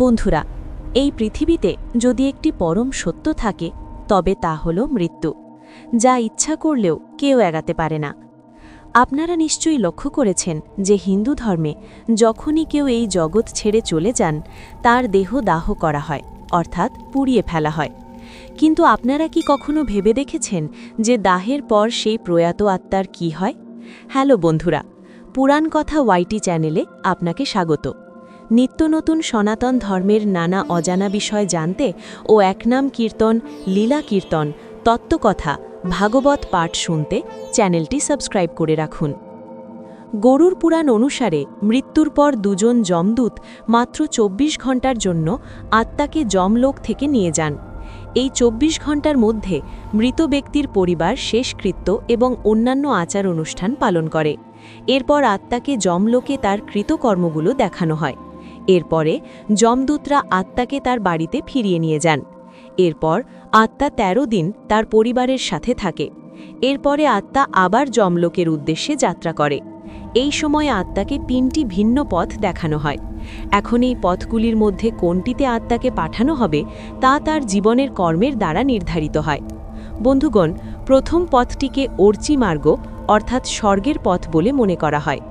বন্ধুরা, এই পৃথিবীতে যদি একটি পরম সত্য থাকে তবে তা হল মৃত্যু, যা ইচ্ছা করলেও কেউ এড়াতে পারে না। আপনারা নিশ্চয়ই লক্ষ্য করেছেন যে হিন্দু ধর্মে যখনই কেউ এই জগৎ ছেড়ে চলে যান তার দেহ দাহ করা হয়, অর্থাৎ পুড়িয়ে ফেলা হয়। কিন্তু আপনারা কি কখনো ভেবে দেখেছেন যে দাহের পর সেই প্রয়াত আত্মার কি হয়? হ্যালো বন্ধুরা, পুরাণ কথা ওয়াইটি চ্যানেলে আপনাকে স্বাগত। নিত্য নতুন সনাতন ধর্মের নানা অজানা বিষয় জানতে ও একনাম কীর্তন, লীলা কীর্তন, তত্ত্বকথা, ভাগবত পাঠ শুনতে চ্যানেলটি সাবস্ক্রাইব করে রাখুন। গরুর পুরাণ অনুসারে মৃত্যুর পর দুজন যমদূত মাত্র ২৪ ঘণ্টার জন্য আত্মাকে যমলোক থেকে নিয়ে যান। এই ২৪ ঘণ্টার মধ্যে মৃত ব্যক্তির পরিবার শেষকৃত্য এবং অন্যান্য আচার অনুষ্ঠান পালন করে। এরপর আত্মাকে যমলোকে তার কৃতকর্মগুলো দেখানো হয়। এরপরে যমদূতরা আত্মাকে তার বাড়িতে ফিরিয়ে নিয়ে যান। এরপর আত্মা ১৩ দিন তার পরিবারের সাথে থাকে। এরপরে আত্মা আবার যমলোকের উদ্দেশ্যে যাত্রা করে। এই সময় আত্মাকে ৩টি ভিন্ন পথ দেখানো হয়। এখন এই পথগুলির মধ্যে কোনটিতে আত্মাকে পাঠানো হবে তা তার জীবনের কর্মের দ্বারা নির্ধারিত হয়। বন্ধুগণ, প্রথম পথটিকে অর্চি মার্গ অর্থাৎ স্বর্গের পথ বলে মনে করা হয়।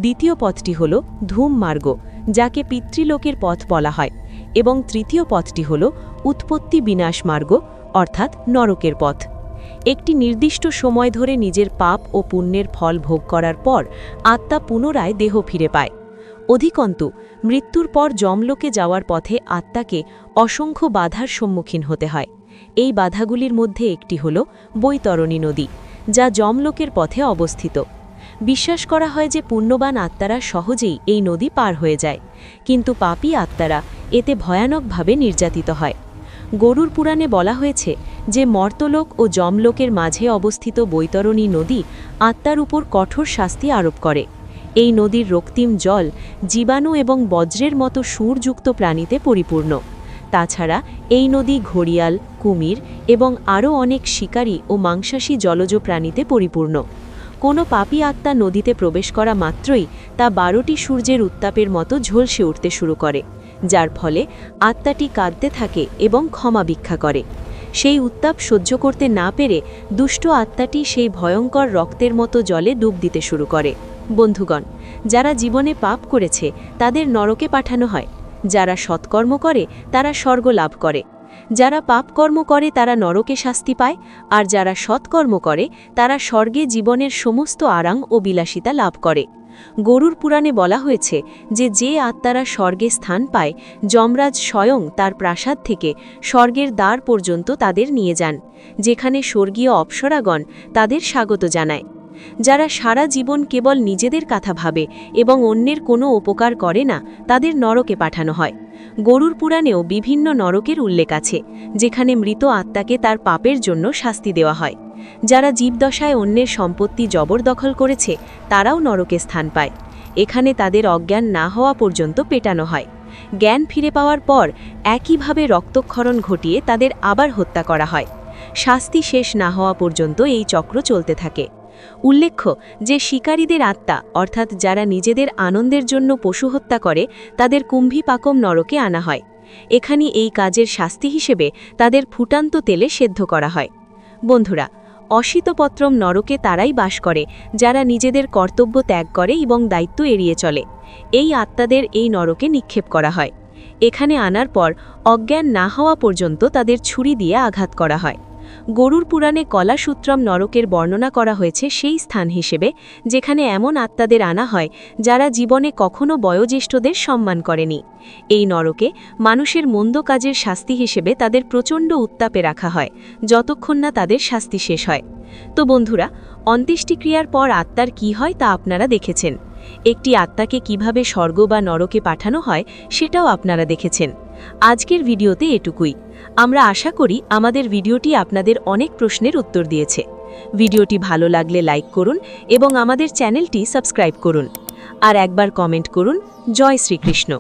দ্বিতীয় পথটি হল ধূম মার্গ, যাকে পিতৃলোকের পথ বলা হয়, এবং তৃতীয় পথটি হল উৎপত্তি বিনাশ মার্গ অর্থাৎ নরকের পথ। একটি নির্দিষ্ট সময় ধরে নিজের পাপ ও পুণ্যের ফল ভোগ করার পর আত্মা পুনরায় দেহ ফিরে পায়। অধিকন্তু মৃত্যুর পর যমলোকে যাওয়ার পথে আত্মাকে অসংখ্য বাধার সম্মুখীন হতে হয়। এই বাধাগুলির মধ্যে একটি হল বৈতরণী নদী, যা যমলোকের পথে অবস্থিত। বিশ্বাস করা হয় যে পুণ্যবান আত্মারা সহজেই এই নদী পার হয়ে যায়, কিন্তু পাপী আত্মারা এতে ভয়ানকভাবে নির্যাতিত হয়। গরুর পুরাণে বলা হয়েছে যে মর্তলোক ও যমলোকের মাঝে অবস্থিত বৈতরণী নদী আত্মার উপর কঠোর শাস্তি আরোপ করে। এই নদীর রক্তিম জল জীবাণু এবং বজ্রের মতো সুরযুক্ত প্রাণীতে পরিপূর্ণ। তাছাড়া এই নদী ঘড়িয়াল, কুমির এবং আরও অনেক শিকারী ও মাংসাশী জলজ প্রাণীতে পরিপূর্ণ। কোনো পাপী আত্মা নদীতে প্রবেশ করা মাত্রই তা ১২টি সূর্যের উত্তাপের মতো ঝলসে উঠতে শুরু করে, যার ফলে আত্মাটি কাঁদতে থাকে এবং ক্ষমা ভিক্ষা করে। সেই উত্তাপ সহ্য করতে না পেরে দুষ্ট আত্মাটি সেই ভয়ঙ্কর রক্তের মতো জলে ডুব দিতে শুরু করে। বন্ধুগণ, যারা জীবনে পাপ করেছে তাদের নরকে পাঠানো হয়, যারা সৎকর্ম করে তারা স্বর্গ লাভ করে। যারা পাপকর্ম করে তারা নরকে শাস্তি পায়, আর যারা সৎকর্ম করে তারা স্বর্গে জীবনের সমস্ত আরাম ও বিলাসিতা লাভ করে। গরুর পুরাণে বলা হয়েছে যে আত্মারা স্বর্গে স্থান পায়, যমরাজ স্বয়ং তার প্রাসাদ থেকে স্বর্গের দ্বার পর্যন্ত তাদের নিয়ে যান, যেখানে স্বর্গীয় অপ্সরাগণ তাদের স্বাগত জানায়। যারা সারা জীবন কেবল নিজেদের কথা ভাবে এবং অন্যের কোনো উপকার করে না, তাদের নরকে পাঠানো হয়। গরুর পুরাণেও বিভিন্ন নরকের উল্লেখ আছে, যেখানে মৃত আত্মাকে তার পাপের জন্য শাস্তি দেওয়া হয়। যারা জীবদশায় অন্যের সম্পত্তি জবরদখল করেছে তারাও নরকে স্থান পায়। এখানে তাদের অজ্ঞান না হওয়া পর্যন্ত পেটানো হয়। জ্ঞান ফিরে পাওয়ার পর একইভাবে রক্তক্ষরণ ঘটিয়ে তাদের আবার হত্যা করা হয়। শাস্তি শেষ না হওয়া পর্যন্ত এই চক্র চলতে থাকে। উল্লেখ্য যে শিকারীদের আত্মা অর্থাৎ যারা নিজেদের আনন্দের জন্য পশু হত্যা করে তাদের কুম্ভীপাকম নরকে আনা হয়। এখানে এই কাজের শাস্তি হিসেবে তাদের ফুটান্ত তেলে সেদ্ধ করা হয়। বন্ধুরা, অশীতপত্রম নরকে তারাই বাস করে যারা নিজেদের কর্তব্য ত্যাগ করে এবং দায়িত্ব এড়িয়ে চলে। এই আত্মাদের এই নরকে নিক্ষেপ করা হয়। এখানে আনার পর অজ্ঞান না হওয়া পর্যন্ত তাদের ছুরি দিয়ে আঘাত করা হয়। গরুর পুরাণে কলাসূত্রম নরকের বর্ণনা করা হয়েছে সেই স্থান হিসেবে যেখানে এমন আত্মাদের আনা হয় যারা জীবনে কখনো বয়োজ্যেষ্ঠদের সম্মান করেনি। এই নরকে মানুষের মন্দ কাজের শাস্তি হিসেবে তাদের প্রচণ্ড উত্তাপে রাখা হয়, যতক্ষণ না তাদের শাস্তি শেষ হয়। তো বন্ধুরা, অন্ত্যেষ্টিক্রিয়ার পর আত্মার কি হয় তা আপনারা দেখেছেন। একটি আত্মাকে কিভাবে স্বর্গ বা নরকে পাঠানো হয় সেটাও আপনারা দেখেছেন। আজকের ভিডিওতে এটুকুই। আমরা আশা করি আমাদের ভিডিওটি আপনাদের অনেক প্রশ্নের উত্তর দিয়েছে। ভিডিওটি ভালো লাগলে লাইক করুন এবং আমাদের চ্যানেলটি সাবস্ক্রাইব করুন। আর একবার কমেন্ট করুন, জয় শ্রীকৃষ্ণ।